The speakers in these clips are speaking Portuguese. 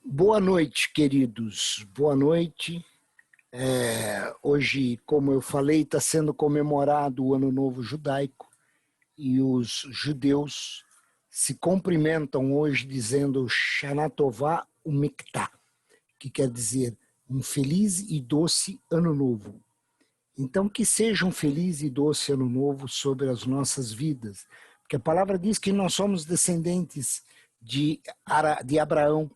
Boa noite, queridos. Boa noite. Hoje, como eu falei, está sendo comemorado o Ano Novo Judaico e os judeus se cumprimentam hoje dizendo Shana Tová Umikta, que quer dizer um feliz e doce Ano Novo. Então, que seja um feliz e doce Ano Novo sobre as nossas vidas, porque a palavra diz que nós somos descendentes de Abraão.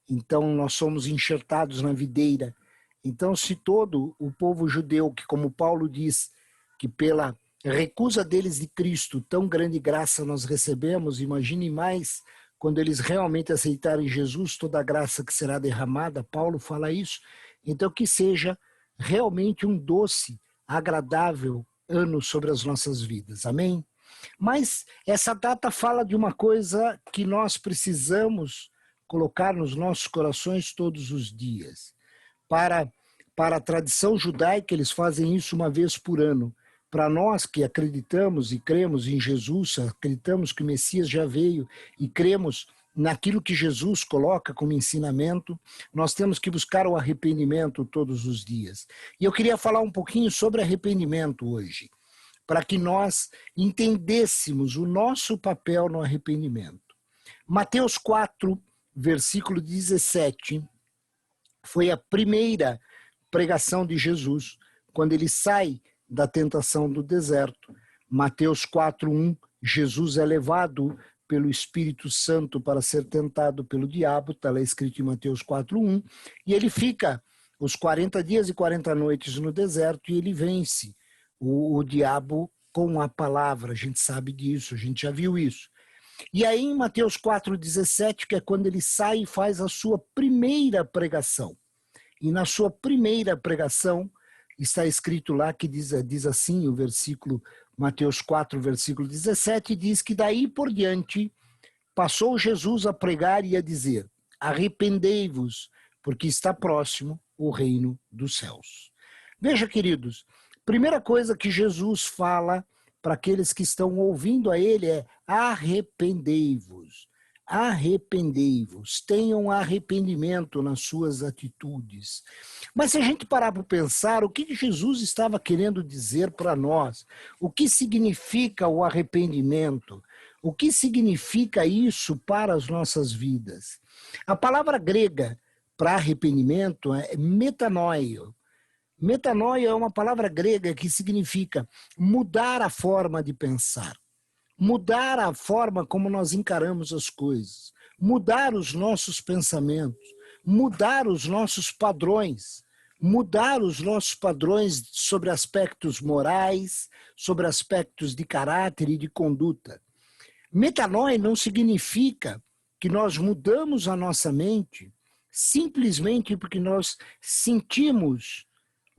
Então, nós somos enxertados na videira. Então, se todo o povo judeu, que como Paulo diz, que pela recusa deles de Cristo, tão grande graça nós recebemos, imagine mais quando eles realmente aceitarem Jesus, toda a graça que será derramada, Paulo fala isso. Então, que seja realmente um doce, agradável ano sobre as nossas vidas. Amém? Mas essa data fala de uma coisa que nós precisamos colocar nos nossos corações todos os dias. Para a tradição judaica, eles fazem isso uma vez por ano. Para nós que acreditamos e cremos em Jesus, acreditamos que o Messias já veio e cremos naquilo que Jesus coloca como ensinamento, nós temos que buscar o arrependimento todos os dias. E eu queria falar um pouquinho sobre arrependimento hoje, para que nós entendêssemos o nosso papel no arrependimento. Mateus 4, versículo 17, foi a primeira pregação de Jesus, quando ele sai da tentação do deserto. Mateus 4:1, Jesus é levado pelo Espírito Santo para ser tentado pelo diabo, está lá escrito em Mateus 4:1, e ele fica os 40 dias e 40 noites no deserto e ele vence o diabo com a palavra. A gente sabe disso, a gente já viu isso. E aí em Mateus 4,17, que é quando ele sai e faz a sua primeira pregação. E na sua primeira pregação, está escrito lá que diz assim, o versículo, Mateus 4, versículo 17, diz que daí por diante, passou Jesus a pregar e a dizer, arrependei-vos, porque está próximo o reino dos céus. Veja, queridos, primeira coisa que Jesus fala para aqueles que estão ouvindo a ele é arrependei-vos. Arrependei-vos, tenham arrependimento nas suas atitudes. Mas se a gente parar para pensar, o que Jesus estava querendo dizer para nós? O que significa o arrependimento? O que significa isso para as nossas vidas? A palavra grega para arrependimento é metanoia. Metanoia é uma palavra grega que significa mudar a forma de pensar, mudar a forma como nós encaramos as coisas, mudar os nossos pensamentos, mudar os nossos padrões, mudar os nossos padrões sobre aspectos morais, sobre aspectos de caráter e de conduta. Metanoia não significa que nós mudamos a nossa mente simplesmente porque nós sentimos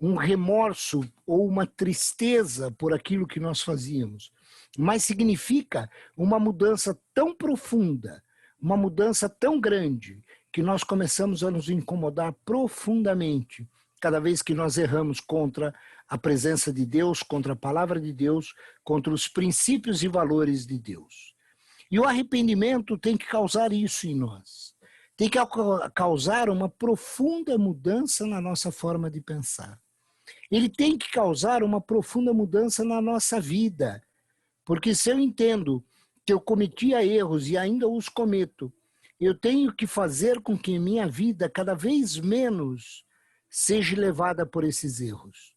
um remorso ou uma tristeza por aquilo que nós fazíamos, mas significa uma mudança tão profunda, uma mudança tão grande, que nós começamos a nos incomodar profundamente cada vez que nós erramos contra a presença de Deus, contra a palavra de Deus, contra os princípios e valores de Deus. E o arrependimento tem que causar isso em nós. Tem que causar uma profunda mudança na nossa forma de pensar. Ele tem que causar uma profunda mudança na nossa vida. Porque se eu entendo que eu cometia erros e ainda os cometo, eu tenho que fazer com que minha vida cada vez menos seja levada por esses erros.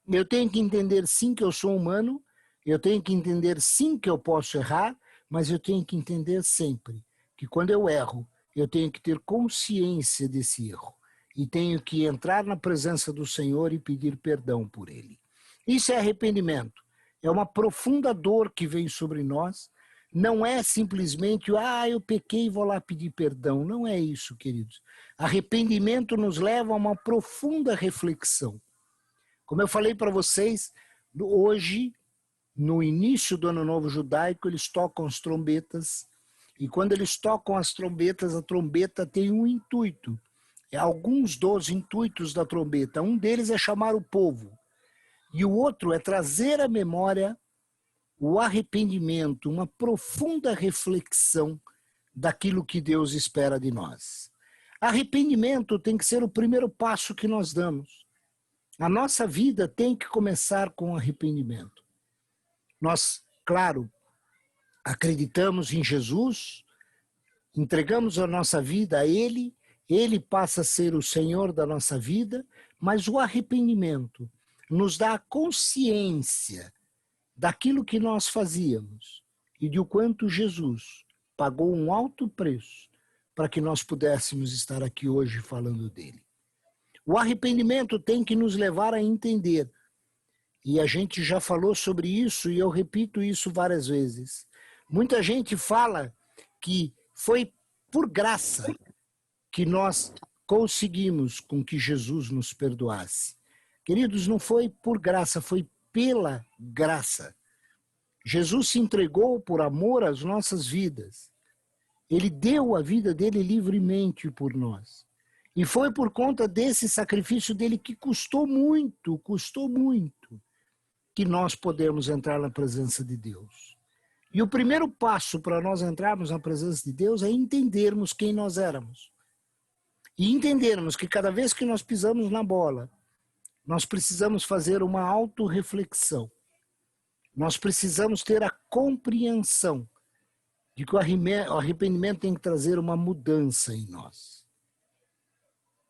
Eu tenho que entender sim que eu sou humano, eu tenho que entender sim que eu posso errar, mas eu tenho que entender sempre que quando eu erro, eu tenho que ter consciência desse erro. E tenho que entrar na presença do Senhor e pedir perdão por ele. Isso é arrependimento. É uma profunda dor que vem sobre nós. Não é simplesmente, eu pequei e vou lá pedir perdão. Não é isso, queridos. Arrependimento nos leva a uma profunda reflexão. Como eu falei para vocês, hoje, no início do Ano Novo Judaico, eles tocam as trombetas. E quando eles tocam as trombetas, a trombeta tem um intuito. Alguns dos intuitos da trombeta. Um deles é chamar o povo. E o outro é trazer à memória o arrependimento, uma profunda reflexão daquilo que Deus espera de nós. Arrependimento tem que ser o primeiro passo que nós damos. A nossa vida tem que começar com arrependimento. Nós, claro, acreditamos em Jesus, entregamos a nossa vida a Ele, Ele passa a ser o Senhor da nossa vida, mas o arrependimento nos dá a consciência daquilo que nós fazíamos e de o quanto Jesus pagou um alto preço para que nós pudéssemos estar aqui hoje falando dele. O arrependimento tem que nos levar a entender, e a gente já falou sobre isso e eu repito isso várias vezes. Muita gente fala que foi por graça que nós conseguimos com que Jesus nos perdoasse. Queridos, não foi por graça, foi pela graça. Jesus se entregou por amor às nossas vidas. Ele deu a vida dele livremente por nós. E foi por conta desse sacrifício dele que custou muito, que nós podemos entrar na presença de Deus. E o primeiro passo para nós entrarmos na presença de Deus é entendermos quem nós éramos. E entendermos que cada vez que nós pisamos na bola, nós precisamos fazer uma autorreflexão. Nós precisamos ter a compreensão de que o arrependimento tem que trazer uma mudança em nós.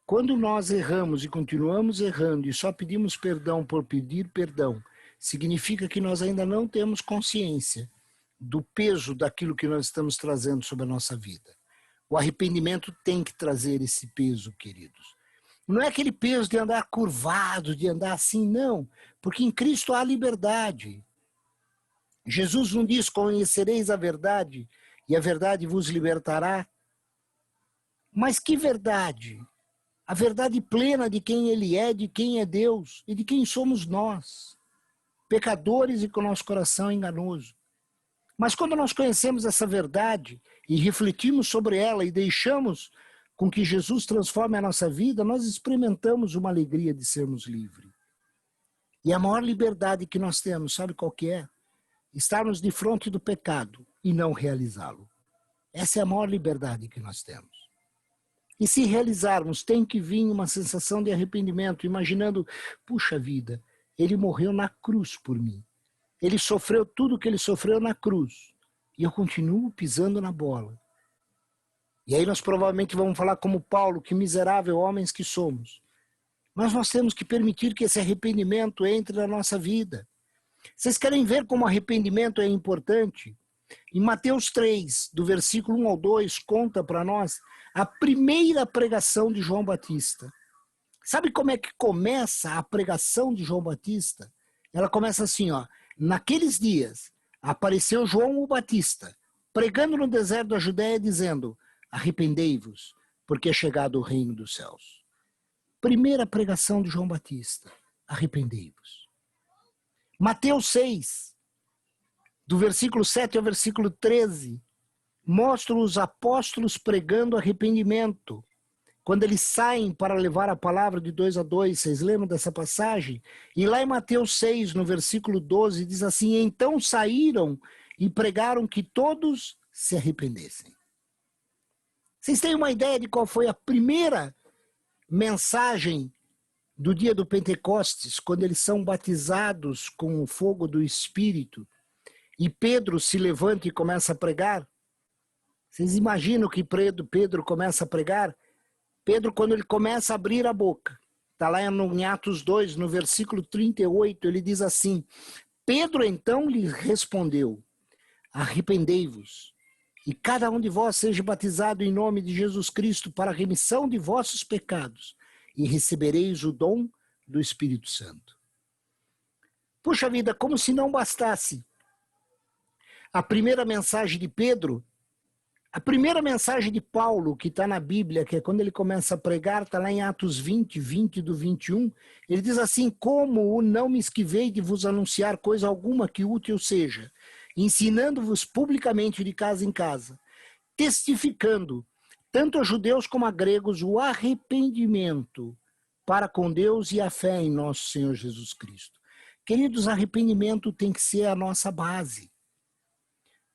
Quando nós erramos e continuamos errando e só pedimos perdão por pedir perdão, significa que nós ainda não temos consciência do peso daquilo que nós estamos trazendo sobre a nossa vida. O arrependimento tem que trazer esse peso, queridos. Não é aquele peso de andar curvado, de andar assim, não. Porque em Cristo há liberdade. Jesus não diz, conhecereis a verdade e a verdade vos libertará. Mas que verdade? A verdade plena de quem Ele é, de quem é Deus e de quem somos nós. Pecadores e com nosso coração enganoso. Mas quando nós conhecemos essa verdade e refletimos sobre ela e deixamos com que Jesus transforme a nossa vida, nós experimentamos uma alegria de sermos livres. E a maior liberdade que nós temos, sabe qual que é? Estarmos de frente do pecado e não realizá-lo. Essa é a maior liberdade que nós temos. E se realizarmos, tem que vir uma sensação de arrependimento, imaginando, puxa vida, ele morreu na cruz por mim. Ele sofreu tudo o que ele sofreu na cruz. E eu continuo pisando na bola. E aí nós provavelmente vamos falar como Paulo, que miserável homens que somos. Mas nós temos que permitir que esse arrependimento entre na nossa vida. Vocês querem ver como arrependimento é importante? Em Mateus 3, do versículo 1 ao 2, conta para nós a primeira pregação de João Batista. Sabe como é que começa a pregação de João Batista? Ela começa assim, ó. Naqueles dias, apareceu João o Batista, pregando no deserto da Judéia, dizendo, arrependei-vos, porque é chegado o reino dos céus. Primeira pregação de João Batista, arrependei-vos. Mateus 6, do versículo 7 ao versículo 13, mostra os apóstolos pregando arrependimento. Quando eles saem para levar a palavra de 2 a 2, vocês lembram dessa passagem? E lá em Mateus 6, no versículo 12, diz assim, então saíram e pregaram que todos se arrependessem. Vocês têm uma ideia de qual foi a primeira mensagem do dia do Pentecostes, quando eles são batizados com o fogo do Espírito, e Pedro se levanta e começa a pregar? Vocês imaginam que Pedro começa a pregar? Pedro, quando ele começa a abrir a boca, está lá em Atos 2, no versículo 38, ele diz assim, Pedro então lhe respondeu, arrependei-vos, e cada um de vós seja batizado em nome de Jesus Cristo para a remissão de vossos pecados, e recebereis o dom do Espírito Santo. Puxa vida, como se não bastasse a primeira mensagem de Pedro, a primeira mensagem de Paulo, que está na Bíblia, que é quando ele começa a pregar, está lá em Atos 20, 20 do 21, ele diz assim, como não me esquivei de vos anunciar coisa alguma que útil seja, ensinando-vos publicamente de casa em casa, testificando, tanto a judeus como a gregos, o arrependimento para com Deus e a fé em nosso Senhor Jesus Cristo. Queridos, arrependimento tem que ser a nossa base.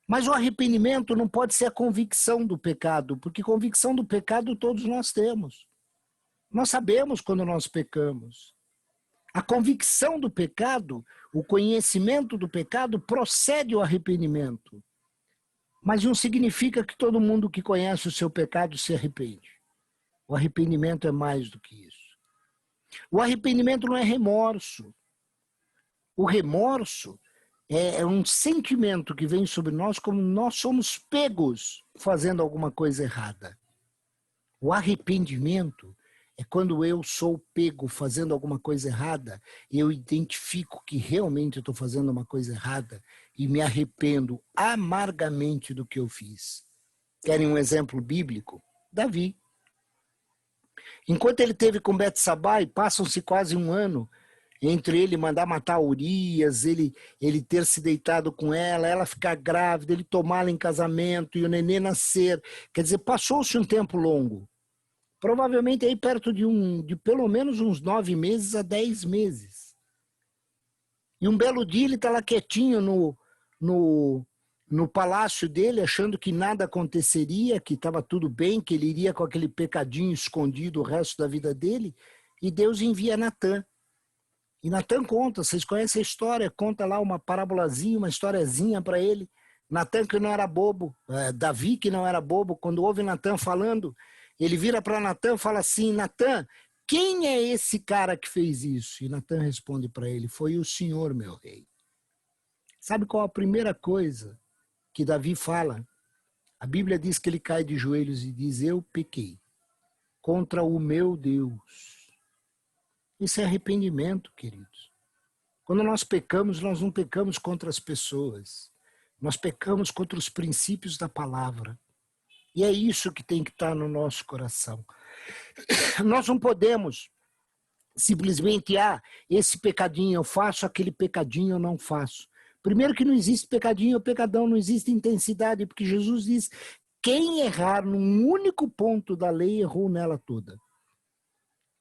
Mas o arrependimento não pode ser a convicção do pecado, porque convicção do pecado todos nós temos. Nós sabemos quando nós pecamos. A convicção do pecado, o conhecimento do pecado procede ao arrependimento. Mas não significa que todo mundo que conhece o seu pecado se arrepende. O arrependimento é mais do que isso. O arrependimento não é remorso. O remorso é um sentimento que vem sobre nós como nós somos pegos fazendo alguma coisa errada. O arrependimento é quando eu sou pego fazendo alguma coisa errada, eu identifico que realmente eu estou fazendo uma coisa errada e me arrependo amargamente do que eu fiz. Querem um exemplo bíblico? Davi. Enquanto ele teve com Betsabá, e passam-se quase um ano, entre ele mandar matar Urias, ele ter se deitado com ela ficar grávida, ele tomá-la em casamento e o nenê nascer. Quer dizer, passou-se um tempo longo. Provavelmente aí perto de pelo menos uns 9 meses a 10 meses. E um belo dia ele está lá quietinho no palácio dele, achando que nada aconteceria, que estava tudo bem, que ele iria com aquele pecadinho escondido o resto da vida dele, e Deus envia Natã. E Natã conta, vocês conhecem a história, conta lá uma parábolazinha, uma historiazinha para ele. Natã que não era bobo, Davi que não era bobo, quando ouve Natã falando, ele vira para Natã e fala assim, Natã, quem é esse cara que fez isso? E Natã responde para ele, foi o Senhor, meu rei. Sabe qual a primeira coisa que Davi fala? A Bíblia diz que ele cai de joelhos e diz, eu pequei contra o meu Deus. Isso é arrependimento, queridos. Quando nós pecamos, nós não pecamos contra as pessoas. Nós pecamos contra os princípios da palavra. E é isso que tem que estar no nosso coração. Nós não podemos simplesmente, esse pecadinho eu faço, aquele pecadinho eu não faço. Primeiro que não existe pecadinho ou pecadão, não existe intensidade, porque Jesus diz, quem errar num único ponto da lei, errou nela toda.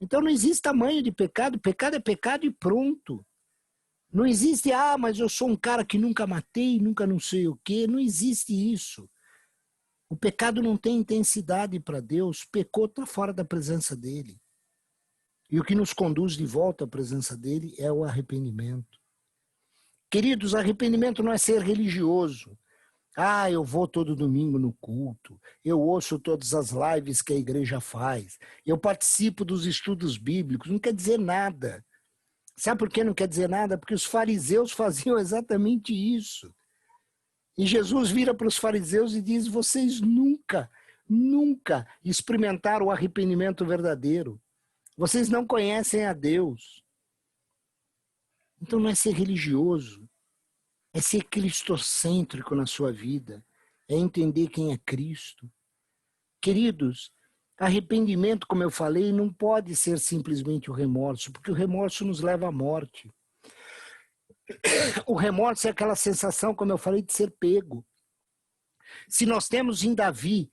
Então não existe tamanho de pecado, pecado é pecado e pronto. Não existe, mas eu sou um cara que nunca matei, nunca não sei o quê, não existe isso. O pecado não tem intensidade para Deus, pecou, está fora da presença dele. E o que nos conduz de volta à presença dele é o arrependimento. Queridos, arrependimento não é ser religioso. Eu vou todo domingo no culto, eu ouço todas as lives que a igreja faz, eu participo dos estudos bíblicos, não quer dizer nada. Sabe por que não quer dizer nada? Porque os fariseus faziam exatamente isso. E Jesus vira para os fariseus e diz, vocês nunca experimentaram o arrependimento verdadeiro. Vocês não conhecem a Deus. Então não é ser religioso. É ser cristocêntrico na sua vida. É entender quem é Cristo. Queridos, arrependimento, como eu falei, não pode ser simplesmente o remorso, porque o remorso nos leva à morte. O remorso é aquela sensação, como eu falei, de ser pego. Se nós temos em Davi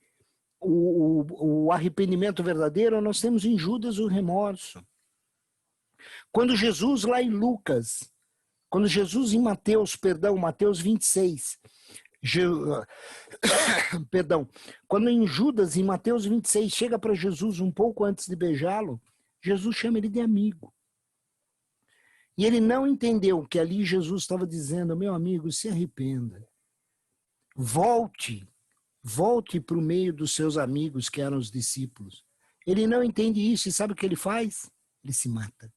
o arrependimento verdadeiro, nós temos em Judas o remorso. Quando Jesus, lá em Lucas, quando Jesus em Mateus 26, quando em Judas, em Mateus 26, chega para Jesus um pouco antes de beijá-lo, Jesus chama ele de amigo. E ele não entendeu que ali Jesus estava dizendo, meu amigo, se arrependa. Volte para o meio dos seus amigos que eram os discípulos. Ele não entende isso e sabe o que ele faz? Ele se mata.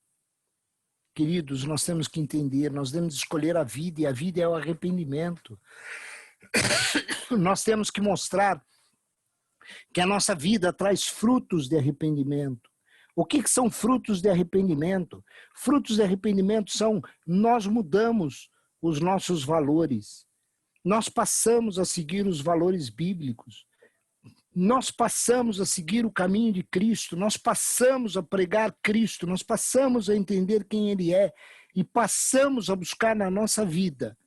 Queridos, nós temos que entender, nós temos que escolher a vida, e a vida é o arrependimento. Nós temos que mostrar que a nossa vida traz frutos de arrependimento. O que são frutos de arrependimento? Frutos de arrependimento são, nós mudamos os nossos valores. Nós passamos a seguir os valores bíblicos. Nós passamos a seguir o caminho de Cristo, nós passamos a pregar Cristo, nós passamos a entender quem Ele é e passamos a buscar na nossa vida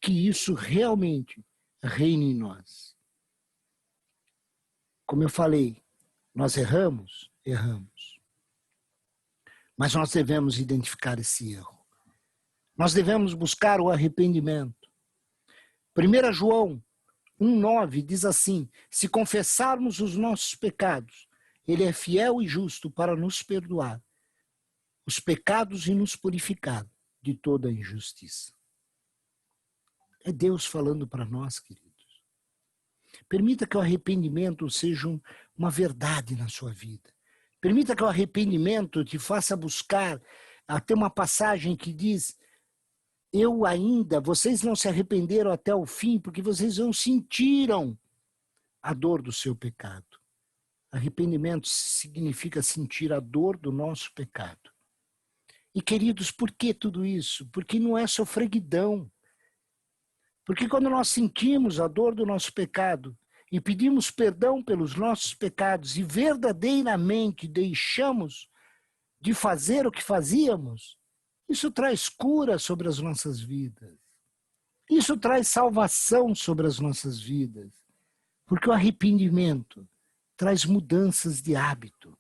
que isso realmente reine em nós. Como eu falei, nós erramos, mas nós devemos identificar esse erro. Nós devemos buscar o arrependimento. 1 João 1,9 diz assim: se confessarmos os nossos pecados, Ele é fiel e justo para nos perdoar os pecados e nos purificar de toda a injustiça. É Deus falando para nós, queridos. Permita que o arrependimento seja uma verdade na sua vida. Permita que o arrependimento te faça buscar. Até uma passagem que diz: vocês não se arrependeram até o fim, porque vocês não sentiram a dor do seu pecado. Arrependimento significa sentir a dor do nosso pecado. E, queridos, por que tudo isso? Porque não é sofreguidão. Porque quando nós sentimos a dor do nosso pecado e pedimos perdão pelos nossos pecados e verdadeiramente deixamos de fazer o que fazíamos, isso traz cura sobre as nossas vidas. Isso traz salvação sobre as nossas vidas. Porque o arrependimento traz mudanças de hábito.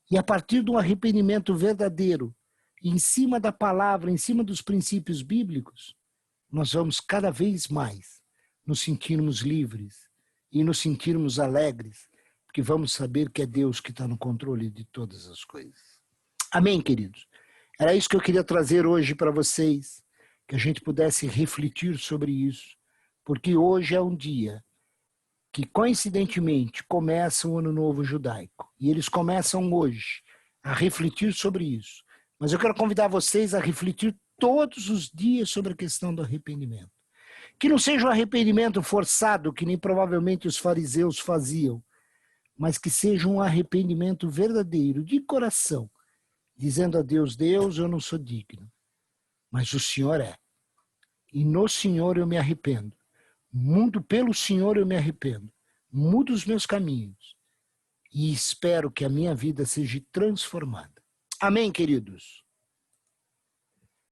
E a partir de um arrependimento verdadeiro, em cima da palavra, em cima dos princípios bíblicos, nós vamos cada vez mais nos sentirmos livres e nos sentirmos alegres, porque vamos saber que é Deus que está no controle de todas as coisas. Amém, queridos? Era isso que eu queria trazer hoje para vocês, que a gente pudesse refletir sobre isso, porque hoje é um dia que, coincidentemente, começa o Ano Novo Judaico. E eles começam hoje a refletir sobre isso. Mas eu quero convidar vocês a refletir todos os dias sobre a questão do arrependimento. Que não seja um arrependimento forçado, que nem provavelmente os fariseus faziam, mas que seja um arrependimento verdadeiro, de coração, dizendo a Deus: Deus, eu não sou digno, mas o Senhor é. E no Senhor eu me arrependo. Pelo Senhor eu me arrependo. Mudo os meus caminhos. E espero que a minha vida seja transformada. Amém, queridos?